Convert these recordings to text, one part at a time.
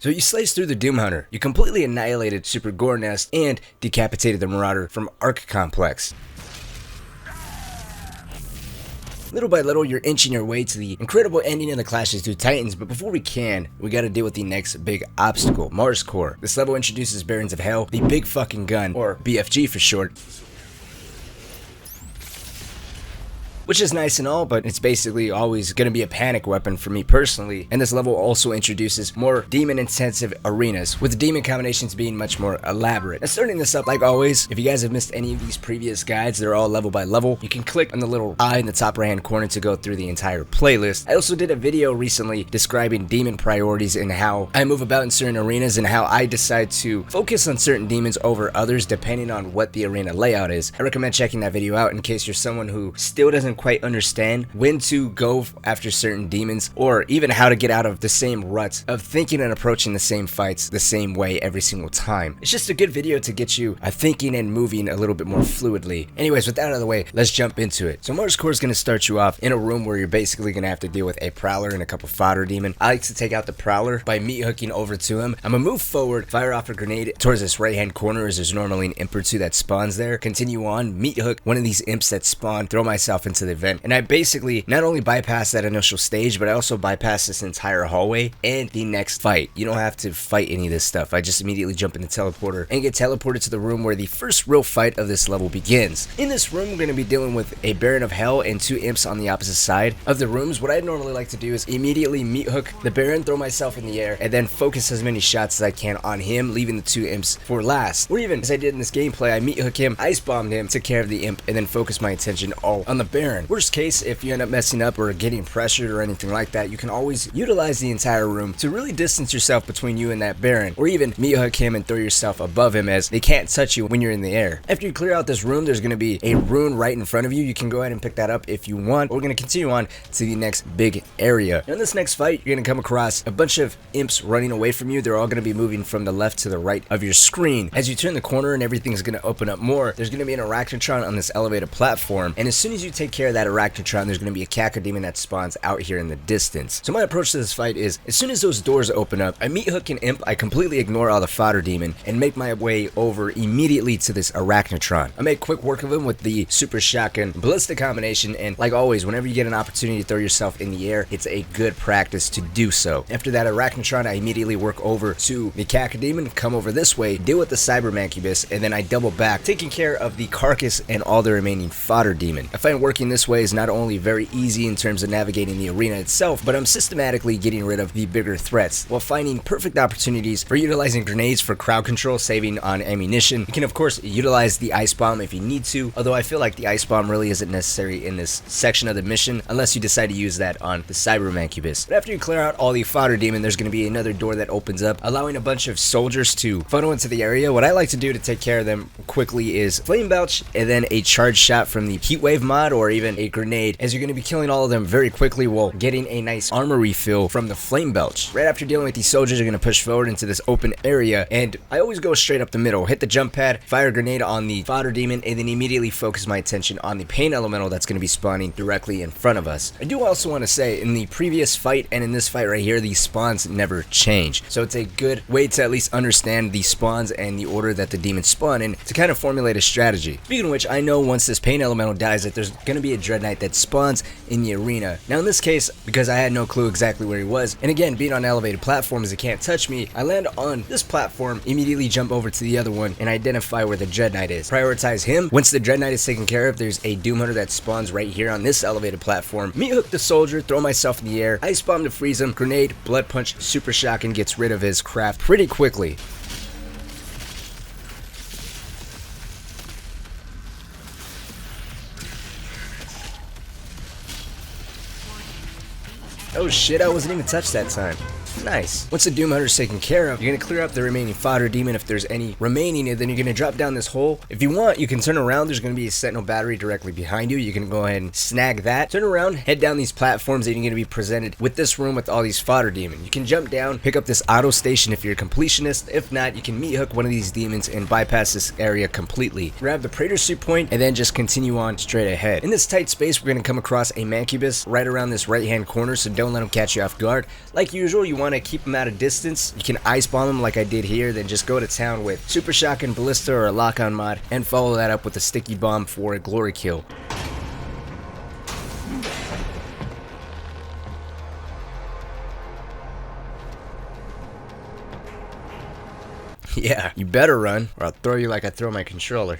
So you sliced through the Doom Hunter, you completely annihilated Super Gore Nest, and decapitated the Marauder from Arc Complex. Little by little, you're inching your way to the incredible ending of the Clashes 2 Titans, but before we gotta deal with the next big obstacle, Mars Core. This level introduces Barons of Hell, the big fucking gun, or BFG for short. Which is nice and all, but it's basically always going to be a panic weapon for me personally, and this level also introduces more demon-intensive arenas, with the demon combinations being much more elaborate. Now starting this up, like always, if you guys have missed any of these previous guides, they're all level by level. You can click on the little eye in the top right hand corner to go through the entire playlist. I also did a video recently describing demon priorities and how I move about in certain arenas and how I decide to focus on certain demons over others depending on what the arena layout is. I recommend checking that video out in case you're someone who still doesn't quite understand when to go after certain demons, or even how to get out of the same rut of thinking and approaching the same fights the same way every single time. It's just a good video to get you thinking and moving a little bit more fluidly. Anyways, with that out of the way, let's jump into it. So Mars Core is going to start you off in a room where you're basically going to have to deal with a Prowler and a couple fodder demon. I like to take out the Prowler by meat hooking over to him. I'm going to move forward, fire off a grenade towards this right hand corner as there's normally an imp or two that spawns there. Continue on, meat hook one of these imps that spawn, throw myself into the vent. And I basically not only bypass that initial stage, but I also bypass this entire hallway and the next fight. You don't have to fight any of this stuff. I just immediately jump in the teleporter and get teleported to the room where the first real fight of this level begins. In this room, we're going to be dealing with a Baron of Hell and two imps on the opposite side of the rooms. What I normally like to do is immediately meat hook the Baron, throw myself in the air, and then focus as many shots as I can on him, leaving the two imps for last. Or even, as I did in this gameplay, I meat hook him, ice bombed him, took care of the imp, and then focus my attention all on the Baron. Worst case, if you end up messing up or getting pressured or anything like that, you can always utilize the entire room to really distance yourself between you and that Baron, or even meat hook him and throw yourself above him as they can't touch you when you're in the air. After you clear out this room, there's going to be a rune right in front of you. You can go ahead and pick that up if you want. We're going to continue on to the next big area. Now in this next fight, you're going to come across a bunch of imps running away from you. They're all going to be moving from the left to the right of your screen. As you turn the corner and everything's going to open up more, there's going to be an Arachnotron on this elevated platform, and as soon as you take care of that Arachnotron, there's going to be a Caca demon that spawns out here in the distance. So my approach to this fight is, as soon as those doors open up, I meat hook an imp, I completely ignore all the fodder demon, and make my way over immediately to this Arachnotron. I make quick work of him with the super shotgun ballistic combination, and like always, whenever you get an opportunity to throw yourself in the air, it's a good practice to do so. After that Arachnotron, I immediately work over to the Caca demon, come over this way, deal with the cyber Mancubus, and then I double back, taking care of the carcass and all the remaining fodder demon. I find working this way is not only very easy in terms of navigating the arena itself, but I'm systematically getting rid of the bigger threats while finding perfect opportunities for utilizing grenades for crowd control, saving on ammunition. You can of course utilize the ice bomb if you need to, although I feel like the ice bomb really isn't necessary in this section of the mission unless you decide to use that on the cyber Mancubus. But after you clear out all the fodder demon, there's going to be another door that opens up, allowing a bunch of soldiers to funnel into the area. What I like to do to take care of them quickly is flame belch and then a charge shot from the heat wave mod, or even a grenade, as you're going to be killing all of them very quickly while getting a nice armor refill from the flame belch. Right after dealing with these soldiers, you're going to push forward into this open area, and I always go straight up the middle, hit the jump pad, fire a grenade on the fodder demon, and then immediately focus my attention on the pain elemental that's going to be spawning directly in front of us. I do also want to say, in the previous fight and in this fight right here, these spawns never change, so it's a good way to at least understand the spawns and the order that the demons spawn in to kind of formulate a strategy. Speaking of which, I know once this pain elemental dies that there's going to be a Dread Knight that spawns in the arena. Now in this case, because I had no clue exactly where he was, and again, being on elevated platforms, it can't touch me, I land on this platform, immediately jump over to the other one, and identify where the Dread Knight is. Prioritize him. Once the Dread Knight is taken care of, there's a Doom Hunter that spawns right here on this elevated platform. Meat hook the soldier, throw myself in the air, ice bomb to freeze him, grenade, blood punch, super shotgun gets rid of his craft pretty quickly. Oh shit, I wasn't even touched that time. Nice. Once the Doom Hunter is taken care of, you're going to clear up the remaining fodder demon if there's any remaining, and then you're going to drop down this hole. If you want, you can turn around. There's going to be a sentinel battery directly behind you. You can go ahead and snag that. Turn around, head down these platforms, and you're going to be presented with this room with all these fodder demon. You can jump down, pick up this auto station if you're a completionist. If not, you can meat hook one of these demons and bypass this area completely. Grab the Praetor Suit point, and then just continue on straight ahead. In this tight space, we're going to come across a Mancubus right around this right-hand corner, so don't let him catch you off guard. Like usual, you want want to keep them at a distance, you can ice bomb them like I did here, then just go to town with Super Shotgun Ballista or a lock-on mod, and follow that up with a sticky bomb for a glory kill. Yeah, you better run, or I'll throw you like I throw my controller.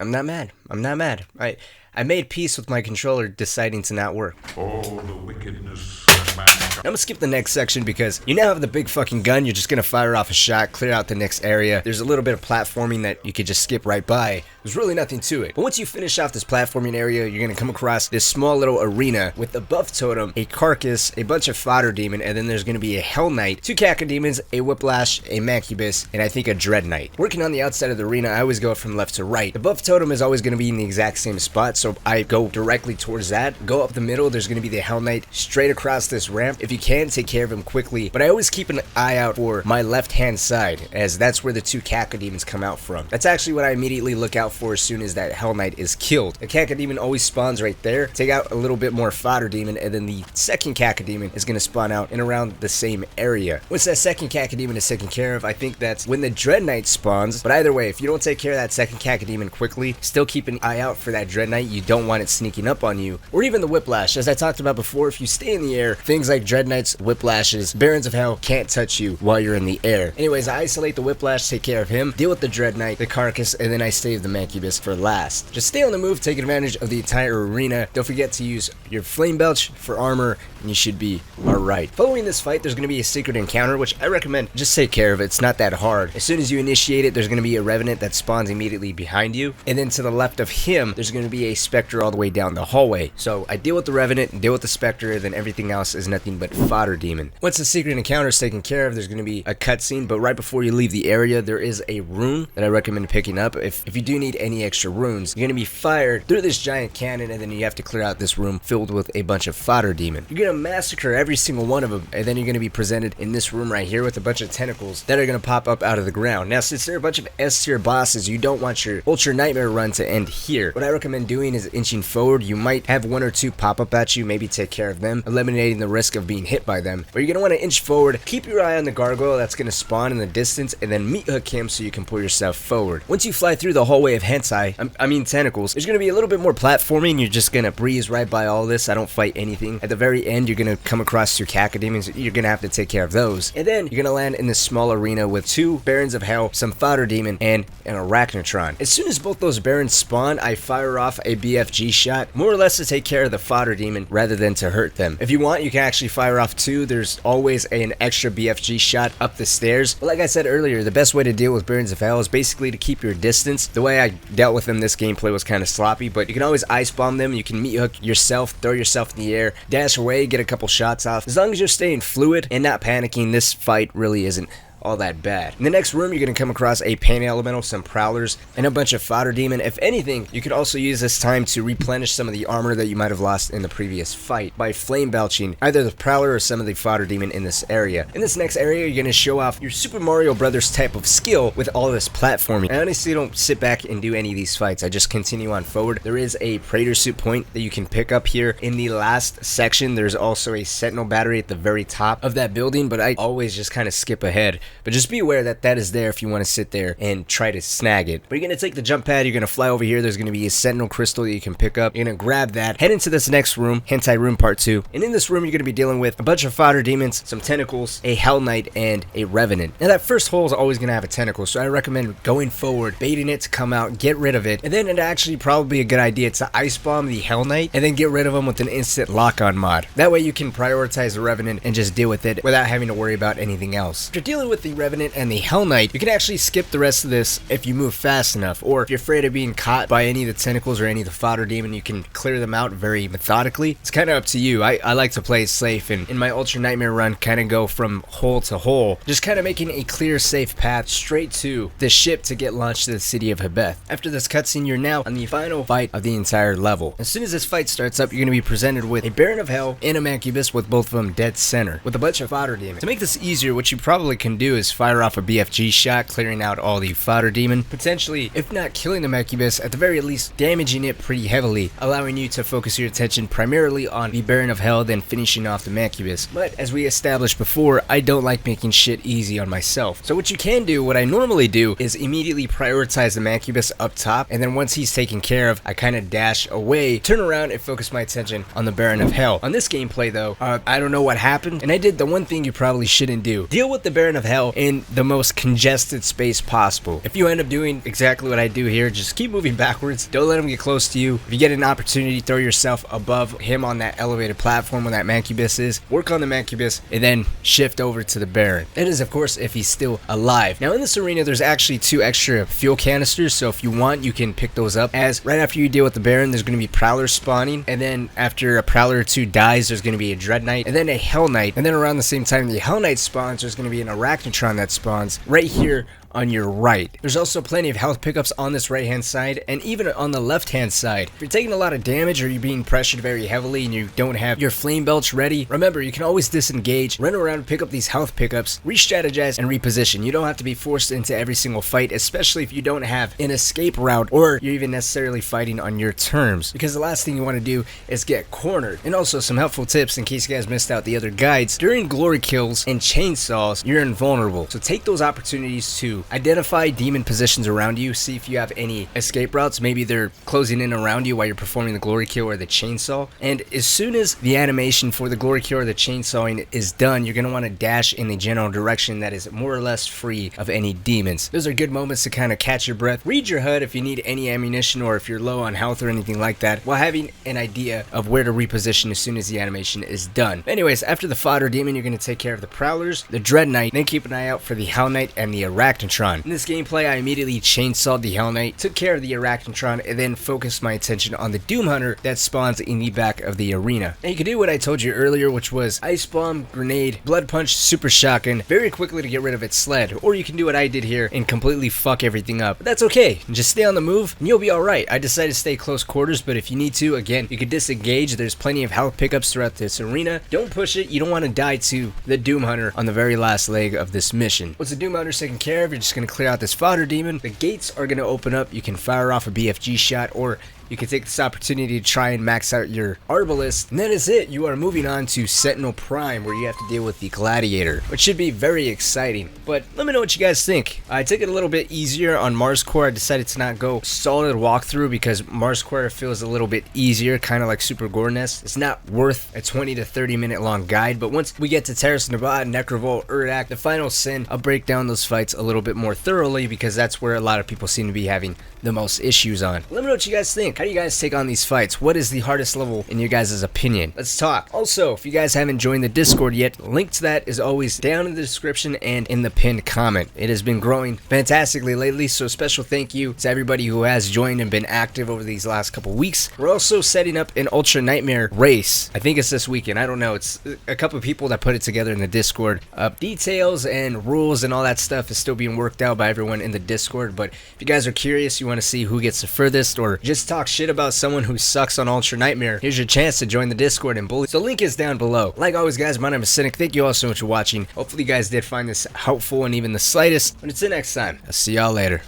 I'm not mad. I'm not mad. I made peace with my controller deciding to not work. All the wickedness of mankind. I'm gonna skip the next section because you now have the big fucking gun. You're just gonna fire off a shot, clear out the next area. There's a little bit of platforming that you could just skip right by. There's really nothing to it. But once you finish off this platforming area, you're gonna come across this small little arena with a buff totem, a carcass, a bunch of fodder demon, and then there's gonna be a hell knight, 2 cacodemons, a whiplash, a mancubus, and I think a dread knight. Working on the outside of the arena, I always go from left to right. The buff totem is always gonna be in the exact same spot, so I go directly towards that. Go up the middle, there's gonna be the hell knight straight across this ramp. If you can, take care of him quickly, but I always keep an eye out for my left hand side, as that's where the 2 cacodemons come out from. That's actually what I immediately look out for as soon as that hell knight is killed. The cacodemon always spawns right there. Take out a little bit more fodder demon, and then the second cacodemon is gonna spawn out in around the same area. Once that second cacodemon is taken care of, I think that's when the dread knight spawns. But either way, if you don't take care of that second cacodemon quickly, still keep an eye out for that dread knight. You don't want it sneaking up on you, or even the whiplash. As I talked about before, if you stay in the air, things like dread knights, whiplashes, barons of hell can't touch you while you're in the air. Anyways, I isolate the whiplash, take care of him, deal with the dread knight, the carcass, and then I save the mancubus for last. Just stay on the move, take advantage of the entire arena. Don't forget to use your flame belch for armor, and you should be alright. Following this fight, there's going to be a secret encounter, which I recommend just take care of. It's not that hard. As soon as you initiate it, there's going to be a revenant that spawns immediately behind you, and then to the left of him, there's going to be a specter all the way down the hallway. So I deal with the revenant, deal with the specter, then everything else is nothing but fodder demon. Once the secret encounter is taken care of, there's going to be a cutscene, but right before you leave the area, there is a rune that I recommend picking up. If you do need any extra runes, you're going to be fired through this giant cannon, and then you have to clear out this room filled with a bunch of fodder demon. You're going to massacre every single one of them, and then you're going to be presented in this room right here with a bunch of tentacles that are going to pop up out of the ground. Now, since there are a bunch of S tier bosses, you don't want your ultra nightmare run to end here. What I recommend doing is inching forward. You might have 1 or 2 pop up at you, maybe take care of them, eliminating the risk of being hit by them. But you're going to want to inch forward, keep your eye on the gargoyle that's going to spawn in the distance, and then meat hook him so you can pull yourself forward. Once you fly through the hallway of tentacles, there's going to be a little bit more platforming. You're just going to breeze right by all this. I don't fight anything. At the very end, you're going to come across 2 cacodemons. You're going to have to take care of those. And then you're going to land in this small arena with 2 barons of hell, some fodder demon, and an Arachnotron. As soon as both those barons spawn, I fire off a BFG shot, more or less to take care of the fodder demon rather than to hurt them. If you want, you can actually fire off 2. There's always an extra BFG shot up the stairs. But like I said earlier, the best way to deal with barons of hell is basically to keep your distance. The way I dealt with them, this gameplay was kind of sloppy, but you can always ice bomb them. You can meat hook yourself, throw yourself in the air, dash away, get a couple shots off. As long as you're staying fluid and not panicking, this fight really isn't all that bad. In the next room, you're going to come across a pain elemental, some prowlers, and a bunch of fodder demon. If anything, you could also use this time to replenish some of the armor that you might have lost in the previous fight by flame belching either the prowler or some of the fodder demon in this area. In this next area, you're going to show off your Super Mario Brothers type of skill with all this platforming. I honestly don't sit back and do any of these fights. I just continue on forward. There is a Praetor suit point that you can pick up here in the last section. There's also a sentinel battery at the very top of that building, but I always just kind of skip ahead. But just be aware that that is there if you want to sit there and try to snag it. But you're going to take the jump pad, you're going to fly over here, there's going to be a sentinel crystal that you can pick up. You're going to grab that, head into this next room, hentai room part 2. And in this room, you're going to be dealing with a bunch of fodder demons, some tentacles, a hell knight, and a revenant. Now that first hole is always going to have a tentacle, so I recommend going forward, baiting it to come out, get rid of it, and then it'd actually probably be a good idea to ice bomb the hell knight, and then get rid of them with an instant lock-on mod. That way you can prioritize the revenant and just deal with it without having to worry about anything else. If you're dealing with the revenant and the hell knight, you can actually skip the rest of this if you move fast enough, or if you're afraid of being caught by any of the tentacles or any of the fodder demon, you can clear them out very methodically. It's kind of up to you. I like to play it safe, and in my Ultra Nightmare run, kind of go from hole to hole, just kind of making a clear, safe path straight to the ship to get launched to the city of Hebeth. After this cutscene, you're now on the final fight of the entire level. As soon as this fight starts up, you're going to be presented with a Baron of Hell and a Mancubus with both of them dead center, with a bunch of fodder demons. To make this easier, what you probably can do do is fire off a BFG shot, clearing out all the fodder demon, potentially, if not killing the Mancubus, at the very least damaging it pretty heavily, allowing you to focus your attention primarily on the Baron of Hell, then finishing off the Mancubus. But as we established before, I don't like making shit easy on myself. So what you can do, what I normally do, is immediately prioritize the Mancubus up top, and then once he's taken care of, I kind of dash away, turn around, and focus my attention on the Baron of Hell. On this gameplay though, I don't know what happened, and I did the one thing you probably shouldn't do. Deal with the Baron of Hell in the most congested space possible. If you end up doing exactly what I do here, just keep moving backwards, don't let him get close to you. If you get an opportunity, throw yourself above him on that elevated platform where that Mancubus is, work on the Mancubus, and then shift over to the Baron. That is of course if he's still alive. Now in this arena there's actually 2 extra fuel canisters, so if you want you can pick those up, as right after you deal with the Baron there's going to be Prowlers spawning, and then after a Prowler or 2 dies there's going to be a Dread Knight, and then a Hell Knight, and then around the same time the Hell Knight spawns there's going to be an Arachnotron that spawns right here on your right. There's also plenty of health pickups on this right hand side, and even on the left hand side. If you're taking a lot of damage or you're being pressured very heavily and you don't have your flame belch ready, remember you can always disengage, run around, pick up these health pickups, re-strategize, and reposition. You don't have to be forced into every single fight, especially if you don't have an escape route or you're even necessarily fighting on your terms, because the last thing you want to do is get cornered. And also some helpful tips in case you guys missed out the other guides: during glory kills and chainsaws you're invulnerable, so take those opportunities to identify demon positions around you, see if you have any escape routes. Maybe they're closing in around you while you're performing the glory kill or the chainsaw, and as soon as the animation for the glory kill or the chainsawing is done, you're going to want to dash in the general direction that is more or less free of any demons. Those are good moments to kind of catch your breath, read your HUD if you need any ammunition or if you're low on health or anything like that, while having an idea of where to reposition as soon as the animation is done. Anyways, after the fodder demon you're going to take care of the Prowlers, the Dread Knight, then keep an eye out for the Hell Knight and the Arachnotron. In this gameplay I immediately chainsawed the Hell Knight, took care of the Arachnotron, and then focused my attention on the Doom Hunter that spawns in the back of the arena. And you can do what I told you earlier, which was Ice Bomb, Grenade, Blood Punch, Super Shotgun very quickly to get rid of its sled, or you can do what I did here and completely fuck everything up. But that's okay, just stay on the move and you'll be alright. I decided to stay close quarters, but if you need to, again, you could disengage. There's plenty of health pickups throughout this arena. Don't push it, you don't want to die to the Doom Hunter on the very last leg of this mission. Once the Doom Hunter's taken care of, you're just going to clear out this fodder demon. The gates are going to open up. You can fire off a BFG shot, or you can take this opportunity to try and max out your Arbalist, and that is it. You are moving on to Sentinel Prime, where you have to deal with the Gladiator, which should be very exciting. But let me know what you guys think. I took it a little bit easier on Mars Core. I decided to not go solid walkthrough because Mars Core feels a little bit easier, kind of like Super Gore Nest. It's not worth a 20 to 30 minute long guide, but once we get to Terrace Nabat, Necrovolt, Urdak, the Final Sin, I'll break down those fights a little bit more thoroughly because that's where a lot of people seem to be having the most issues on. Let me know what you guys think. How do you guys take on these fights? What is the hardest level in your guys' opinion? Let's talk. Also, if you guys haven't joined the Discord yet, link to that is always down in the description and in the pinned comment. It has been growing fantastically lately, so special thank you to everybody who has joined and been active over these last couple weeks. We're also setting up an Ultra Nightmare race. I think it's this weekend. I don't know. It's a couple of people that put it together in the Discord. Details and rules and all that stuff is still being worked out by everyone in the Discord, but if you guys are curious, you want to see who gets the furthest, or just talk shit about someone who sucks on Ultra Nightmare, here's your chance to join the Discord and bully. So link is down below. Like always guys, my name is Cynic. Thank you all so much for watching. Hopefully you guys did find this helpful and even the slightest. But until next time, I'll see y'all later.